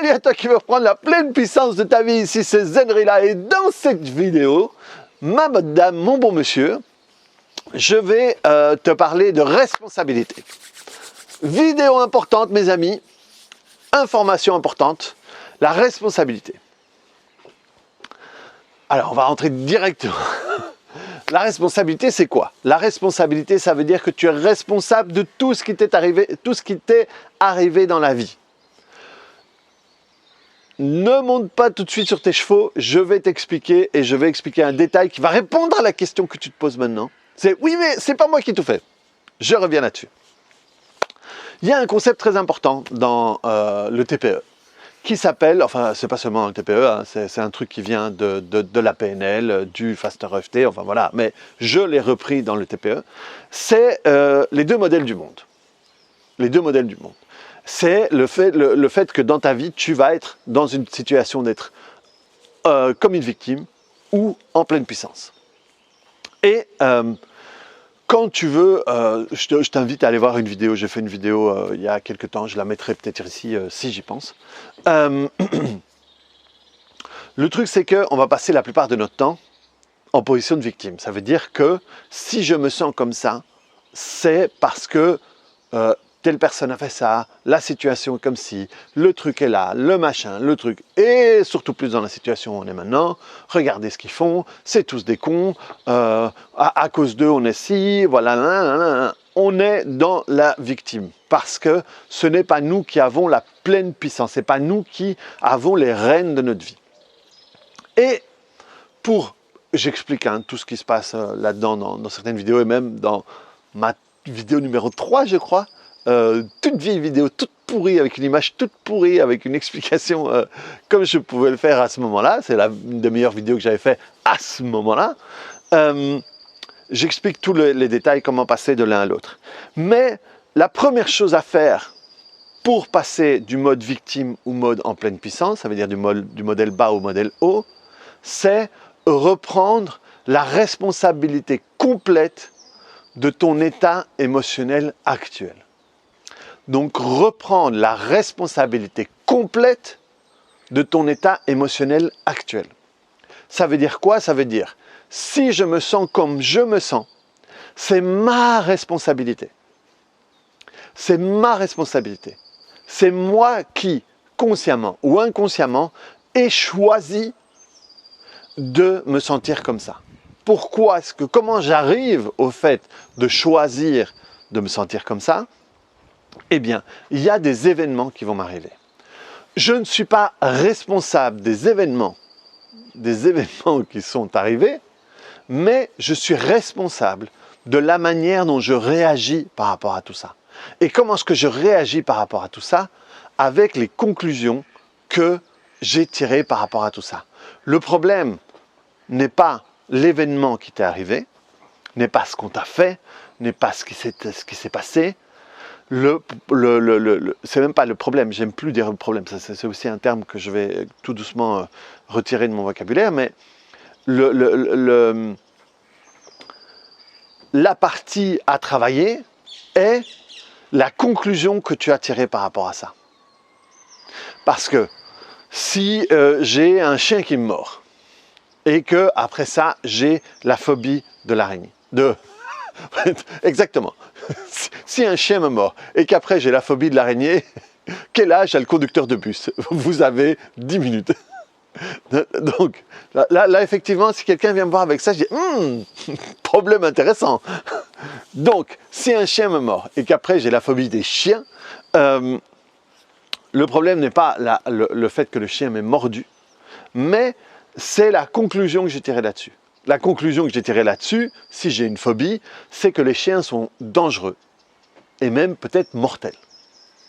Salut à toi qui veux prendre la pleine puissance de ta vie, ici c'est Zenrila et dans cette vidéo, ma bonne dame, mon bon monsieur, je vais te parler de responsabilité. Vidéo importante mes amis, information importante, la responsabilité. Alors on va rentrer directement. La responsabilité c'est quoi? La responsabilité ça veut dire que tu es responsable de tout ce qui t'est arrivé dans la vie. Ne monte pas tout de suite sur tes chevaux, je vais t'expliquer et je vais expliquer un détail qui va répondre à la question que tu te poses maintenant. C'est oui mais c'est pas moi qui tout fait. Je reviens là-dessus. Il y a un concept très important dans le TPE qui s'appelle, enfin c'est pas seulement le TPE, hein, c'est un truc qui vient de la PNL, du Faster EFT, enfin voilà, mais je l'ai repris dans le TPE, c'est les deux modèles du monde. Les deux modèles du monde. C'est le fait que dans ta vie, tu vas être dans une situation d'être comme une victime ou en pleine puissance. Et quand tu veux, je t'invite à aller voir une vidéo, j'ai fait une vidéo il y a quelques temps, je la mettrai peut-être ici si j'y pense. Le truc c'est qu'on va passer la plupart de notre temps en position de victime. Ça veut dire que si je me sens comme ça, c'est parce que telle personne a fait ça, la situation est comme ci, le truc est là, le machin, le truc, et surtout plus dans la situation où on est maintenant, regardez ce qu'ils font, c'est tous des cons, à cause d'eux on est ci, voilà, on est dans la victime, parce que ce n'est pas nous qui avons la pleine puissance, ce n'est pas nous qui avons les rênes de notre vie. Et j'explique tout ce qui se passe là-dedans dans certaines vidéos, et même dans ma vidéo numéro 3 je crois, toute vieille vidéo, toute pourrie, avec une image toute pourrie, avec une explication comme je pouvais le faire à ce moment-là. C'est une des meilleures vidéos que j'avais fait à ce moment-là. J'explique tous les détails, comment passer de l'un à l'autre. Mais la première chose à faire pour passer du mode victime au mode en pleine puissance, ça veut dire du modèle bas au modèle haut, c'est reprendre la responsabilité complète de ton état émotionnel actuel. Donc reprendre la responsabilité complète de ton état émotionnel actuel. Ça veut dire quoi? Ça veut dire, si je me sens comme je me sens, c'est ma responsabilité. C'est ma responsabilité. C'est moi qui, consciemment ou inconsciemment, ai choisi de me sentir comme ça. Pourquoi est-ce que, comment j'arrive au fait de choisir de me sentir comme ça? Eh bien, il y a des événements qui vont m'arriver. Je ne suis pas responsable des événements qui sont arrivés, mais je suis responsable de la manière dont je réagis par rapport à tout ça. Et comment est-ce que je réagis par rapport à tout ça? Avec les conclusions que j'ai tirées par rapport à tout ça. Le problème n'est pas l'événement qui t'est arrivé, n'est pas ce qu'on t'a fait, n'est pas ce qui s'est passé. C'est même pas le problème, j'aime plus dire le problème, c'est aussi un terme que je vais tout doucement retirer de mon vocabulaire, mais la partie à travailler est la conclusion que tu as tirée par rapport à ça. Parce que si j'ai un chien qui me mord, et que après ça, j'ai la phobie de l'araignée, exactement. Si un chien me mord et qu'après j'ai la phobie de l'araignée, quel âge a le conducteur de bus? Vous avez 10 minutes. Donc là effectivement, si quelqu'un vient me voir avec ça, je dis problème intéressant. Donc, si un chien me mord et qu'après j'ai la phobie des chiens, le problème n'est pas le fait que le chien m'ait mordu, mais c'est la conclusion que j'ai tirée là-dessus. La conclusion que j'ai tirée là-dessus, si j'ai une phobie, c'est que les chiens sont dangereux et même peut-être mortels.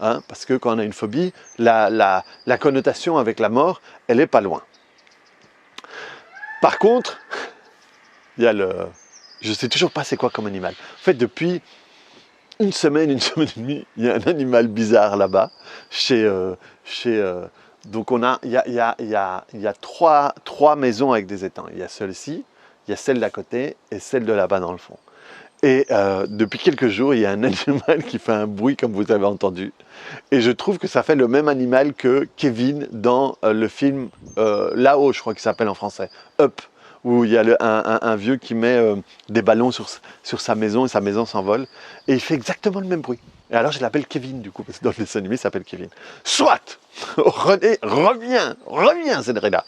Hein, parce que quand on a une phobie, la connotation avec la mort, elle n'est pas loin. Par contre, il y a je ne sais toujours pas c'est quoi comme animal. En fait, depuis une semaine et demie, il y a un animal bizarre là-bas, donc il y a trois maisons avec des étangs. Il y a celle-ci, il y a celle d'à côté et celle de là-bas dans le fond. Et depuis quelques jours, il y a un animal qui fait un bruit comme vous avez entendu. Et je trouve que ça fait le même animal que Kevin dans le film Là-haut, je crois qu'il s'appelle en français, Up, où il y a un vieux qui met des ballons sur sa maison et sa maison s'envole. Et il fait exactement le même bruit. Et alors je l'appelle Kevin du coup, parce que dans le dessin animé, il s'appelle Kevin. Soit René, reviens Cédrina.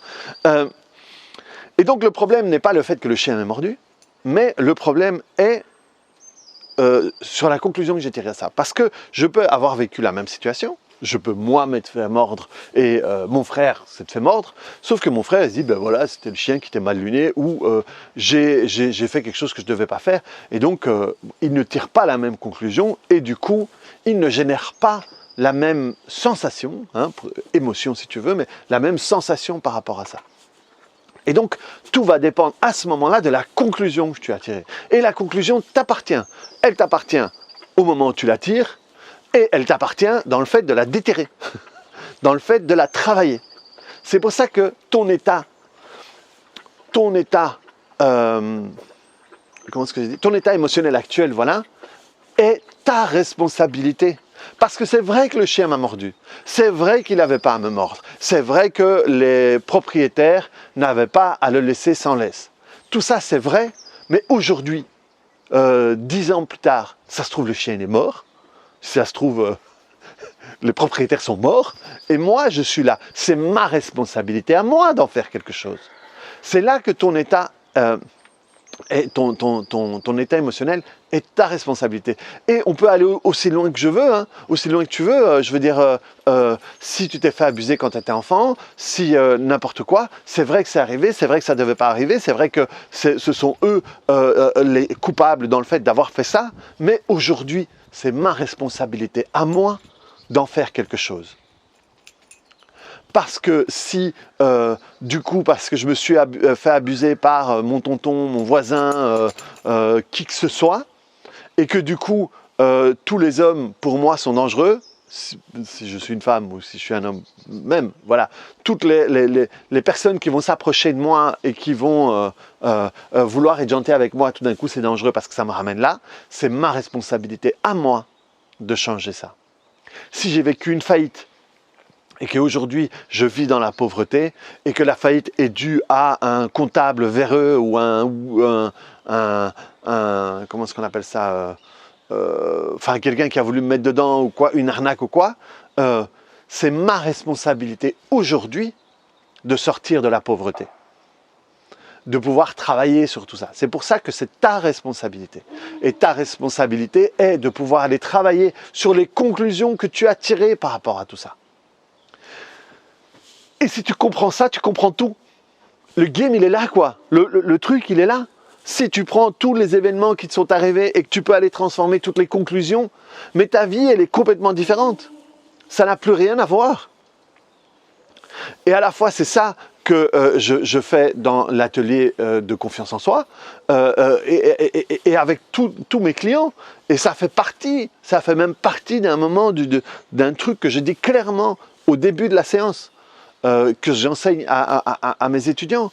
Et donc le problème n'est pas le fait que le chien m'ait mordu, mais le problème est sur la conclusion que j'ai tirée à ça. Parce que je peux avoir vécu la même situation, je peux moi m'être fait mordre et mon frère s'est fait mordre, sauf que mon frère il se dit, ben voilà, c'était le chien qui était mal luné ou j'ai fait quelque chose que je ne devais pas faire. Et donc, il ne tire pas la même conclusion et du coup, il ne génère pas la même sensation, hein, émotion si tu veux, mais la même sensation par rapport à ça. Et donc, tout va dépendre à ce moment-là de la conclusion que tu as tirée. Et la conclusion t'appartient. Elle t'appartient au moment où tu la tires, et elle t'appartient dans le fait de la déterrer, dans le fait de la travailler. C'est pour ça que ton état émotionnel actuel, voilà, est ta responsabilité. Parce que c'est vrai que le chien m'a mordu, c'est vrai qu'il n'avait pas à me mordre, c'est vrai que les propriétaires n'avaient pas à le laisser sans laisse. Tout ça c'est vrai, mais aujourd'hui, 10 ans plus tard, ça se trouve le chien est mort, ça se trouve les propriétaires sont morts, et moi je suis là. C'est ma responsabilité à moi d'en faire quelque chose. C'est là que ton état... et ton état émotionnel est ta responsabilité. Et on peut aller aussi loin que je veux, hein, aussi loin que tu veux. Je veux dire, si tu t'es fait abuser quand tu étais enfant, si n'importe quoi, c'est vrai que c'est arrivé, c'est vrai que ça ne devait pas arriver, c'est vrai que ce sont eux les coupables dans le fait d'avoir fait ça, mais aujourd'hui, c'est ma responsabilité à moi d'en faire quelque chose. Parce que si, du coup, parce que je me suis fait abuser par mon tonton, mon voisin, qui que ce soit, et que du coup, tous les hommes, pour moi, sont dangereux, si je suis une femme ou si je suis un homme même, voilà, toutes les personnes qui vont s'approcher de moi et qui vont vouloir être gentils avec moi, tout d'un coup, c'est dangereux parce que ça me ramène là, c'est ma responsabilité à moi de changer ça. Si j'ai vécu une faillite, et qu'aujourd'hui je vis dans la pauvreté et que la faillite est due à un comptable véreux ou comment est-ce qu'on appelle ça, enfin quelqu'un qui a voulu me mettre dedans ou quoi, une arnaque ou quoi, c'est ma responsabilité aujourd'hui de sortir de la pauvreté, de pouvoir travailler sur tout ça. C'est pour ça que c'est ta responsabilité. Et ta responsabilité est de pouvoir aller travailler sur les conclusions que tu as tirées par rapport à tout ça. Et si tu comprends ça, tu comprends tout. Le game, il est là, quoi. Le truc, il est là. Si tu prends tous les événements qui te sont arrivés et que tu peux aller transformer toutes les conclusions, mais ta vie, elle est complètement différente. Ça n'a plus rien à voir. Et à la fois, c'est ça que je fais dans l'atelier de confiance en soi et avec tous mes clients. Et ça fait même partie d'un moment, d'un truc que je dis clairement au début de la séance. Que j'enseigne à mes étudiants.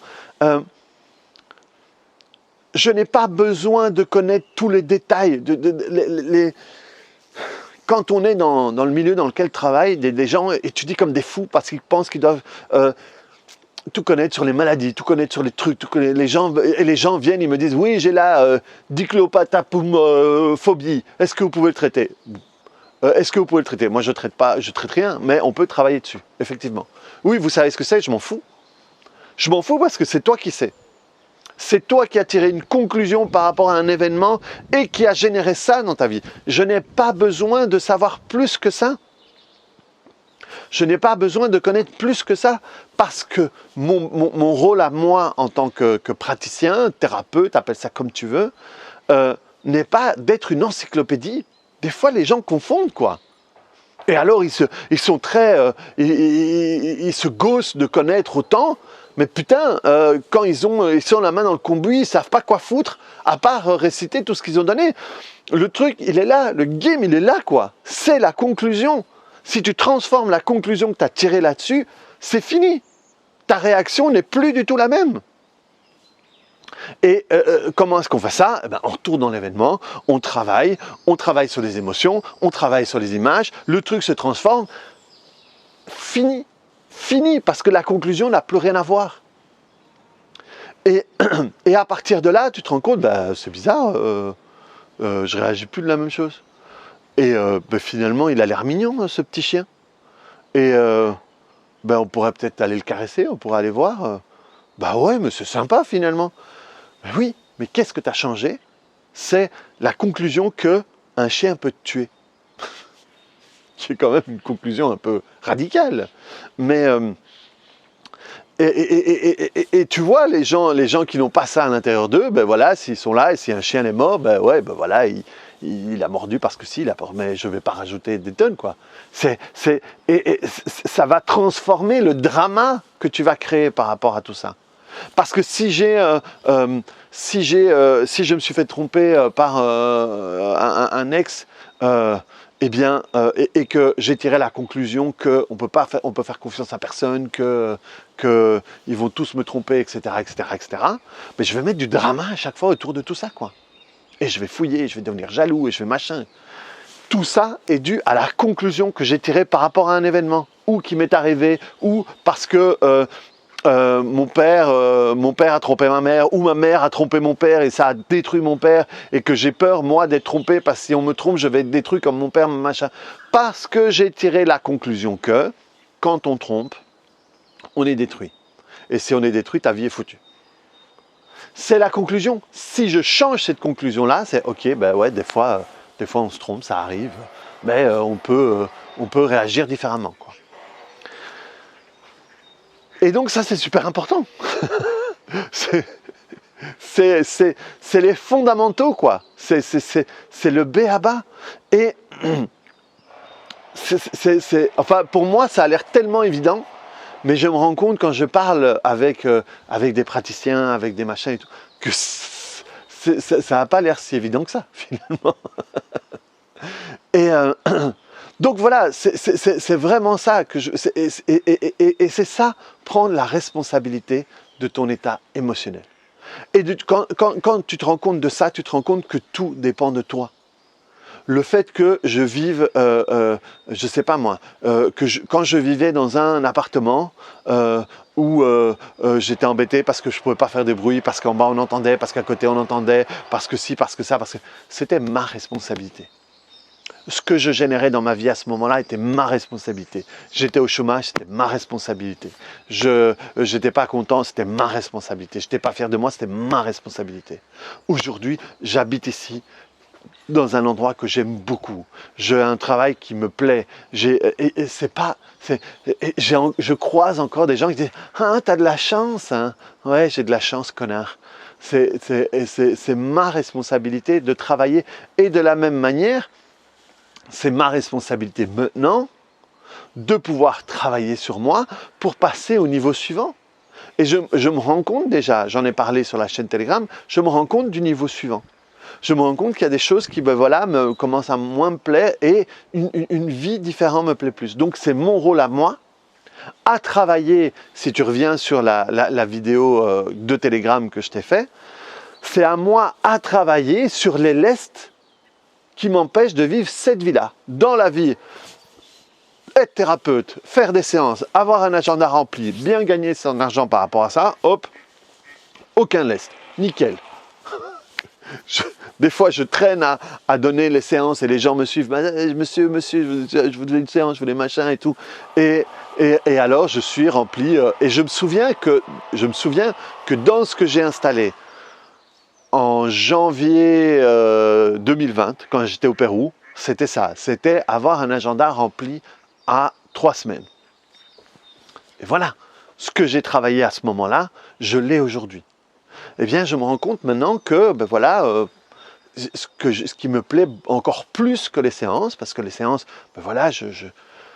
Je n'ai pas besoin de connaître tous les détails. Quand on est dans le milieu dans lequel travaillent des gens étudient comme des fous parce qu'ils pensent qu'ils doivent tout connaître sur les maladies, tout connaître sur les trucs, les gens viennent, ils me disent « Oui, j'ai la diclopatapophobie, est-ce que vous pouvez le traiter ?» Est-ce que vous pouvez le traiter? Moi, je ne traite pas, je traite rien, mais on peut travailler dessus, effectivement. Oui, vous savez ce que c'est, je m'en fous. Je m'en fous parce que c'est toi qui sais. C'est toi qui as tiré une conclusion par rapport à un événement et qui a généré ça dans ta vie. Je n'ai pas besoin de savoir plus que ça. Je n'ai pas besoin de connaître plus que ça parce que mon rôle à moi en tant que praticien, thérapeute, appelle ça comme tu veux, n'est pas d'être une encyclopédie. Des fois, les gens confondent, quoi. Et alors, ils sont très... ils se gaussent de connaître autant, mais putain, quand ils sont la main dans le cambouis, ils ne savent pas quoi foutre, à part réciter tout ce qu'ils ont donné. Le truc, il est là, le game, il est là, quoi. C'est la conclusion. Si tu transformes la conclusion que tu as tirée là-dessus, c'est fini. Ta réaction n'est plus du tout la même. Et comment est-ce qu'on fait ça? On retourne dans l'événement, on travaille sur les émotions, on travaille sur les images, le truc se transforme, fini, parce que la conclusion n'a plus rien à voir. Et à partir de là, tu te rends compte, c'est bizarre, je réagis plus de la même chose. Et finalement, il a l'air mignon, ce petit chien. Et on pourrait peut-être aller le caresser, on pourrait aller voir. Ouais, mais c'est sympa finalement. Ben oui, mais qu'est-ce que tu as changé? C'est la conclusion qu'un chien peut te tuer. Qui est quand même une conclusion un peu radicale. Mais et tu vois, les gens qui n'ont pas ça à l'intérieur d'eux, s'ils sont là et si un chien est mort, il a mordu parce que si, mais je ne vais pas rajouter des tonnes, quoi. Ça va transformer le drama que tu vas créer par rapport à tout ça. Parce que si je me suis fait tromper par un ex, et que j'ai tiré la conclusion qu'on peut faire confiance à personne, que ils vont tous me tromper, etc., mais je vais mettre du drama à chaque fois autour de tout ça, quoi. Et je vais fouiller, je vais devenir jaloux, et je vais machin. Tout ça est dû à la conclusion que j'ai tirée par rapport à un événement, ou qui m'est arrivé, ou parce que mon père a trompé ma mère, ou ma mère a trompé mon père et ça a détruit mon père, et que j'ai peur, moi, d'être trompé, parce que si on me trompe, je vais être détruit comme mon père, machin. Parce que j'ai tiré la conclusion que, quand on trompe, on est détruit. Et si on est détruit, ta vie est foutue. C'est la conclusion. Si je change cette conclusion-là, c'est ok, des fois on se trompe, ça arrive, mais on peut réagir différemment, quoi. Et donc ça, c'est super important. c'est les fondamentaux, quoi. C'est le b.a.-ba. Et enfin, pour moi, ça a l'air tellement évident, mais je me rends compte quand je parle avec des praticiens, avec des machins et tout, que ça n'a pas l'air si évident que ça, finalement. Et donc voilà, c'est vraiment ça que et c'est ça, prendre la responsabilité de ton état émotionnel. Et quand tu te rends compte de ça, tu te rends compte que tout dépend de toi. Le fait que je vive, je sais pas moi, quand je vivais dans un appartement où j'étais embêté parce que je pouvais pas faire de bruit, parce qu'en bas on entendait, parce qu'à côté on entendait, parce que si, parce que ça, parce que c'était ma responsabilité. Ce que je générais dans ma vie à ce moment-là était ma responsabilité. J'étais au chômage, c'était ma responsabilité. Je n'étais pas content, c'était ma responsabilité. Je n'étais pas fier de moi, c'était ma responsabilité. Aujourd'hui, j'habite dans un endroit que j'aime beaucoup. J'ai un travail qui me plaît. Je croise encore des gens qui disent « Ah, t'as de la chance, hein ?» Ouais, j'ai de la chance, connard. C'est ma responsabilité de travailler. Et de la même manière, c'est ma responsabilité maintenant de pouvoir travailler sur moi pour passer au niveau suivant. Et je me rends compte déjà, j'en ai parlé sur la chaîne Telegram, je me rends compte du niveau suivant. Je me rends compte qu'il y a des choses qui me commencent à moins me plaire et une vie différente me plaît plus. Donc c'est mon rôle à moi, à travailler, si tu reviens sur la vidéo de Telegram que je t'ai fait, c'est à moi à travailler sur les lestes qui m'empêchent de vivre cette vie-là. Dans la vie, être thérapeute, faire des séances, avoir un agenda rempli, bien gagner son argent par rapport à ça, hop, aucun lest, nickel. Des fois, je traîne à donner les séances et les gens me suivent. Monsieur, je voulais une séance, je voulais machin et tout. Et alors, je suis rempli. Et je me souviens que dans ce que j'ai installé en janvier 2020, quand j'étais au Pérou, c'était ça. C'était avoir un agenda rempli à 3 semaines. Et voilà, ce que j'ai travaillé à ce moment-là, je l'ai aujourd'hui. Eh bien, je me rends compte maintenant que, ce qui me plaît encore plus que les séances, parce que les séances,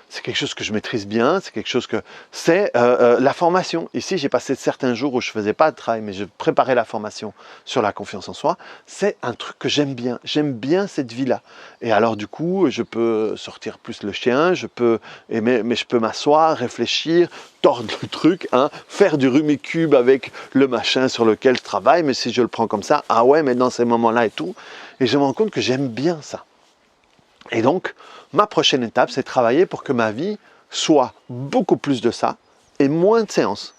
c'est quelque chose que je maîtrise bien, c'est quelque chose que... C'est la formation. Ici, j'ai passé certains jours où je ne faisais pas de travail, mais je préparais la formation sur la confiance en soi. C'est un truc que j'aime bien. J'aime bien cette vie-là. Et alors, du coup, je peux sortir plus le chien, mais je peux m'asseoir, réfléchir, tordre le truc, hein, faire du Rubik's Cube avec le machin sur lequel je travaille, mais si je le prends comme ça, ah ouais, mais dans ces moments-là et tout. Et je me rends compte que j'aime bien ça. Et donc, ma prochaine étape, c'est de travailler pour que ma vie soit beaucoup plus de ça et moins de séances.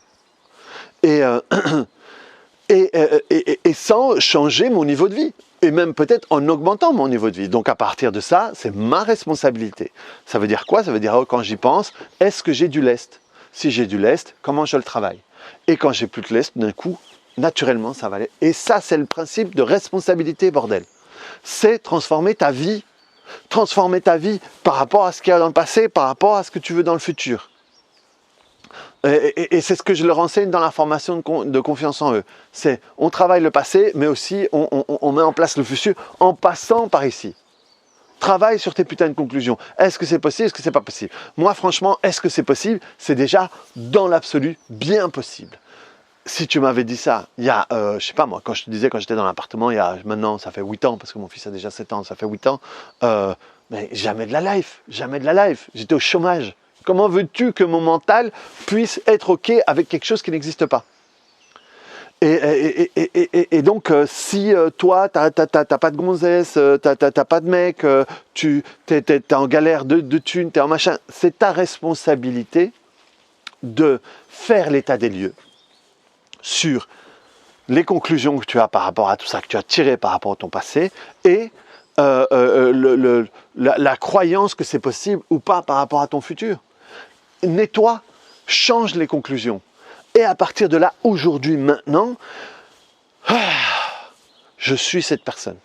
Et sans changer mon niveau de vie. Et même peut-être en augmentant mon niveau de vie. Donc à partir de ça, c'est ma responsabilité. Ça veut dire quoi? Ça veut dire, quand j'y pense, est-ce que j'ai du lest? Si j'ai du lest, comment je le travaille? Et quand j'ai plus de lest, d'un coup, naturellement, ça va aller. Et ça, c'est le principe de responsabilité, bordel. C'est transformer ta vie par rapport à ce qu'il y a dans le passé, par rapport à ce que tu veux dans le futur. Et c'est ce que je leur enseigne dans la formation de confiance en eux. C'est, on travaille le passé, mais aussi on met en place le futur en passant par ici. Travaille sur tes putains de conclusions. Est-ce que c'est possible? Est-ce que c'est pas possible? Moi, franchement, est-ce que c'est possible? C'est déjà, dans l'absolu, bien possible. Si tu m'avais dit ça, il y a, je sais pas moi, quand je te disais, quand j'étais dans l'appartement, maintenant, ça fait 8 ans, parce que mon fils a déjà 7 ans, ça fait 8 ans, mais jamais de la life, jamais de la life. J'étais au chômage. Comment veux-tu que mon mental puisse être OK avec quelque chose qui n'existe pas? Et donc, si toi, t'as pas de gonzesse, t'as pas de mec, t'es en galère de thunes, t'es en machin, c'est ta responsabilité de faire l'état des lieux sur les conclusions que tu as par rapport à tout ça, que tu as tiré par rapport à ton passé, et la croyance que c'est possible ou pas par rapport à ton futur. Nettoie, change les conclusions. Et à partir de là, aujourd'hui, maintenant, je suis cette personne.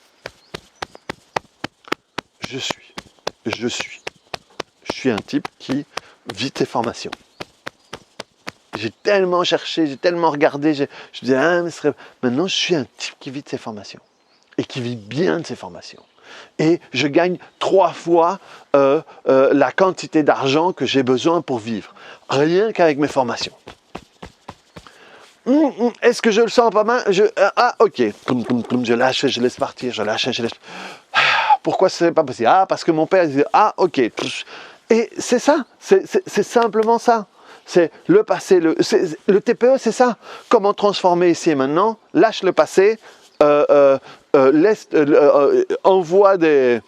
Je suis un type qui vit tes formations. J'ai tellement cherché, j'ai tellement regardé, je disais, maintenant je suis un type qui vit de ses formations et qui vit bien de ses formations. Et je gagne 3 fois la quantité d'argent que j'ai besoin pour vivre, rien qu'avec mes formations. Est-ce que je le sens pas mal? Ok, je lâche, je laisse partir, je lâche, je laisse. Pourquoi c'est pas possible? Parce que mon père disait, ok. Et c'est ça, c'est simplement ça. C'est le passé, le TPE, c'est ça. Comment transformer ici et maintenant, lâche le passé, envoie des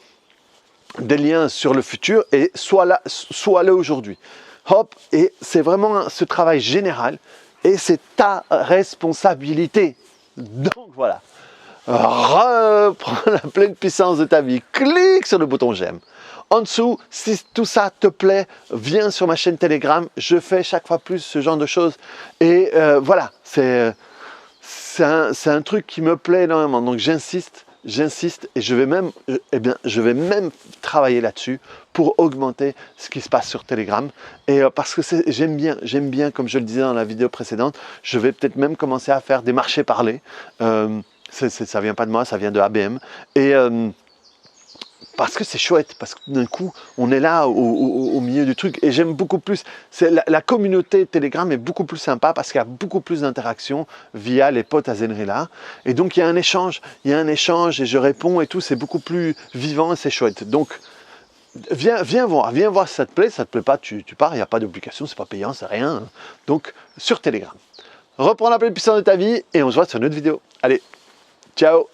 liens sur le futur et soit là aujourd'hui. Hop, et c'est vraiment ce travail général et c'est ta responsabilité. Donc voilà, reprends la pleine puissance de ta vie, clique sur le bouton j'aime. En dessous, si tout ça te plaît, viens sur ma chaîne Telegram, je fais chaque fois plus ce genre de choses. Et voilà, c'est un truc qui me plaît énormément. Donc j'insiste et je vais même travailler là-dessus pour augmenter ce qui se passe sur Telegram. Et parce que j'aime bien, comme je le disais dans la vidéo précédente, je vais peut-être même commencer à faire des marchés parlés. Ça vient pas de moi, ça vient de ABM. Et parce que c'est chouette, parce que d'un coup, on est là au milieu du truc. Et j'aime beaucoup plus, la communauté Telegram est beaucoup plus sympa parce qu'il y a beaucoup plus d'interactions via les potes à Zenrila. Et donc, il y a un échange et je réponds et tout, c'est beaucoup plus vivant et c'est chouette. Donc, viens voir si ça te plaît pas, tu pars, il n'y a pas d'obligation, c'est pas payant, c'est rien. Donc, sur Telegram. Reprends la pleine puissance de ta vie et on se voit sur une autre vidéo. Allez, ciao!